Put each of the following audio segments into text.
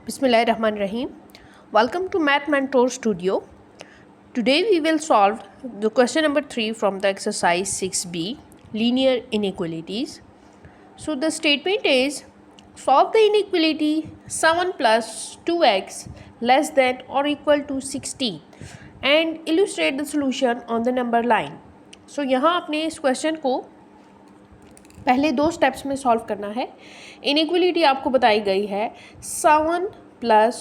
Bismillahirrahmanirrahim. Welcome to Math Mentor Studio. Today we will solve the question number 3 from the exercise 6b, linear inequalities. So the statement is, solve the inequality 7 plus 2x less than or equal to 16 and illustrate the solution on the number line. So यहाँ आपने इस question को पहले 2 steps में solve करना है। Inequality आपको बताई गई है 7 plus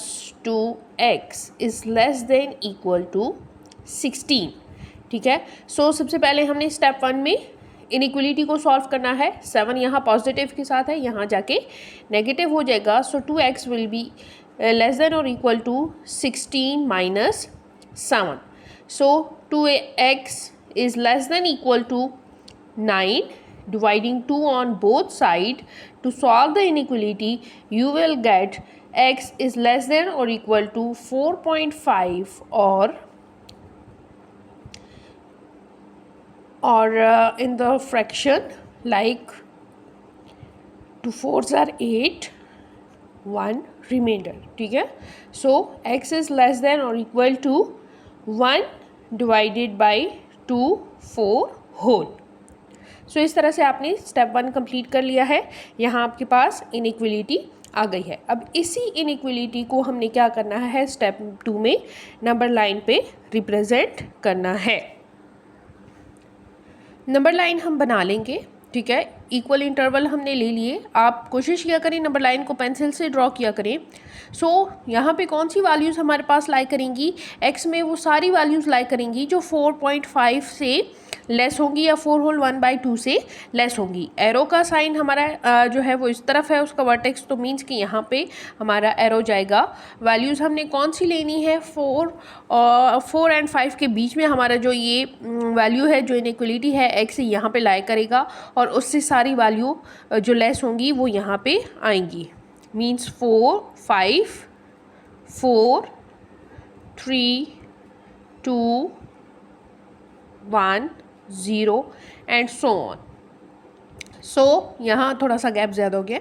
2x is less than equal to 16। ठीक है, सो सबसे पहले हमने स्टेप 1 में इनइक्वलिटी को सॉल्व करना है। 7 यहाँ पॉजिटिव के साथ है, यहाँ जाके नेगेटिव हो जाएगा। So 2x will be less than और equal to 16 minus 7। So 2x is less than equal to 9. Dividing 2 on both sides to solve the inequality, you will get x is less than or equal to 4.5 or in the fraction like 2 4s are 8, 1 remainder. ठीक है, so x is less than or equal to 1 divided by 2 4 whole. सो इस तरह से आपने step 1 complete कर लिया है। यहाँ आपके पास इनइक्वलिटी आ गई है। अब इसी इनइक्वलिटी को हमने क्या करना है, स्टेप 2 में नंबर लाइन पे रिप्रेजेंट करना है। नंबर लाइन हम बना लेंगे। ठीक है, इक्वल इंटरवल हमने ले लिए। आप कोशिश किया करें नंबर लाइन को पेंसिल से ड्रॉ किया करें। सो यहाँ पे कौन सी वैल्यूज़ हमारे पास लाई करेंगी, एक्स में वो सारी वैल्यूज़ लाई करेंगी जो 4.5 से लेस होंगी या 4 होल 1/2 से लेस होंगी। एरो का साइन हमारा जो है वो इस तरफ है, उसका वर्टेक्स, तो मीन्स कि यहाँ पे हमारा एरो जाएगा। वैल्यूज़ हमने कौन सी लेनी है, 4 एंड 5 के बीच में हमारा जो ये वैल्यू है, जो इनइक्वलिटी है, एक्स यहाँ पे लाई करेगा और उससे सारी वैल्यू जो लेस होंगी वो यहाँ पे आएंगी। Means 4 5 4 3 2 1 0 and so on. So यहाँ थोड़ा सा गैप ज़्यादा हो गया।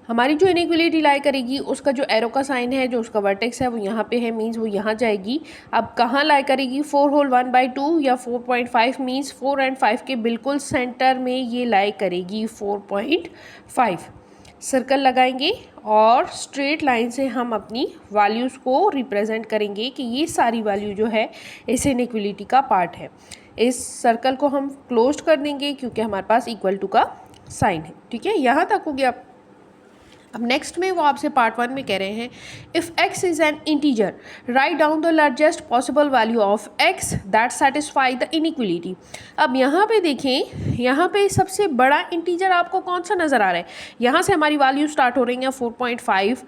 हमारी जो इनइक्वलिटी लाई करेगी उसका जो एरो का साइन है, जो उसका वर्टेक्स है वो यहाँ पे है, मीन्स वो यहाँ जाएगी। अब कहाँ लाई करेगी, 4 होल 1/2 या 4.5, मीन्स 4 एंड 5 के बिल्कुल सेंटर में ये लाई करेगी 4.5। सर्कल लगाएंगे और स्ट्रेट लाइन से हम अपनी वैल्यूज़ को रिप्रेजेंट करेंगे कि ये सारी वैल्यू जो है इस इनइक्वलिटी का पार्ट है। इस सर्कल को हम क्लोज कर देंगे क्योंकि हमारे पास इक्वल टू का साइन है। ठीक है, यहाँ तक हो गया। अब नेक्स्ट में वो आपसे पार्ट 1 में कह रहे हैं, if x is an integer write down the largest possible value of x that satisfy the inequality. अब यहाँ पे देखें, यहाँ पे सबसे बड़ा इंटीजर आपको कौन सा नज़र आ रहा है। यहाँ से हमारी वैल्यू स्टार्ट हो रही है 4.5,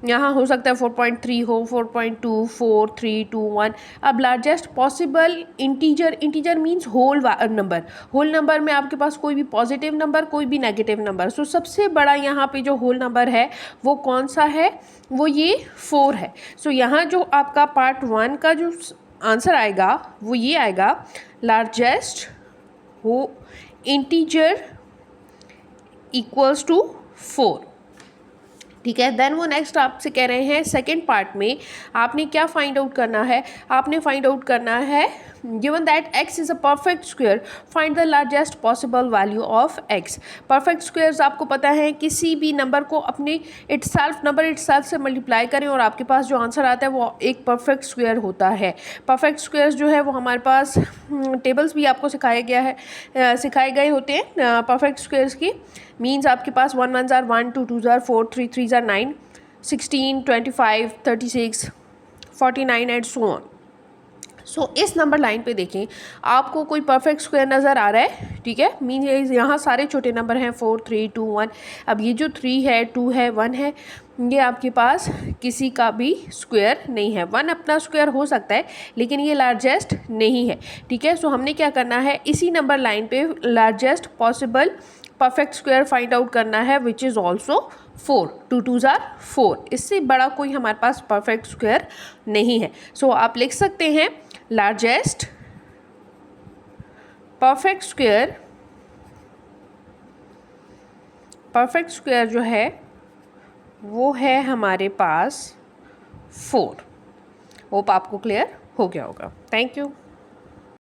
यहाँ हो सकता है 4.3 हो, 4.2 4 3 2 1। अब largest possible integer, integer means whole number. Whole number में आपके पास कोई भी पॉजिटिव नंबर, कोई भी नेगेटिव नंबर। सो सबसे बड़ा यहाँ पे जो होल नंबर है वो कौन सा है, वो ये 4 है। सो यहाँ जो आपका पार्ट 1 का जो आंसर आएगा वो ये आएगा, लार्जेस्ट हो इंटीजर इक्वल्स टू 4। ठीक है, देन वो नेक्स्ट आपसे कह रहे हैं सेकेंड पार्ट में आपने क्या फाइंड आउट करना है, आपने फाइंड आउट करना है given that x is a perfect square find the largest possible value of x। Perfect squares आपको पता है, किसी भी नंबर को अपने नंबर इटसेल्फ से मल्टीप्लाई करें और आपके पास जो आंसर आता है वो एक परफेक्ट स्क्वायर होता है। परफेक्ट स्क्वायर्स जो है वो हमारे पास टेबल्स भी आपको सिखाए गए होते हैं परफेक्ट स्क्वायर्स की। मीन्स आपके पास 1 1s are 1, 2 2s are 4, 3 3s are 9, 16 25 36 49 and so on. सो इस नंबर लाइन पे देखें, आपको कोई परफेक्ट स्क्वायर नज़र आ रहा है। ठीक है, मीन यहाँ सारे छोटे नंबर हैं 4 3 2 1। अब ये जो 3 है 2 है 1 है, ये आपके पास किसी का भी स्क्वायर नहीं है। 1 अपना स्क्वायर हो सकता है लेकिन ये लार्जेस्ट नहीं है। ठीक है, सो हमने क्या करना है, इसी नंबर लाइन पे largest possible perfect square find out करना है, which is also 4। 2 2s are 4। इससे बड़ा कोई हमारे पास परफेक्ट स्क्वायर नहीं है। सो आप लिख सकते हैं लार्जेस्ट परफेक्ट स्क्वायर जो है वो है हमारे पास 4। होप आपको क्लियर हो गया होगा। Thank you.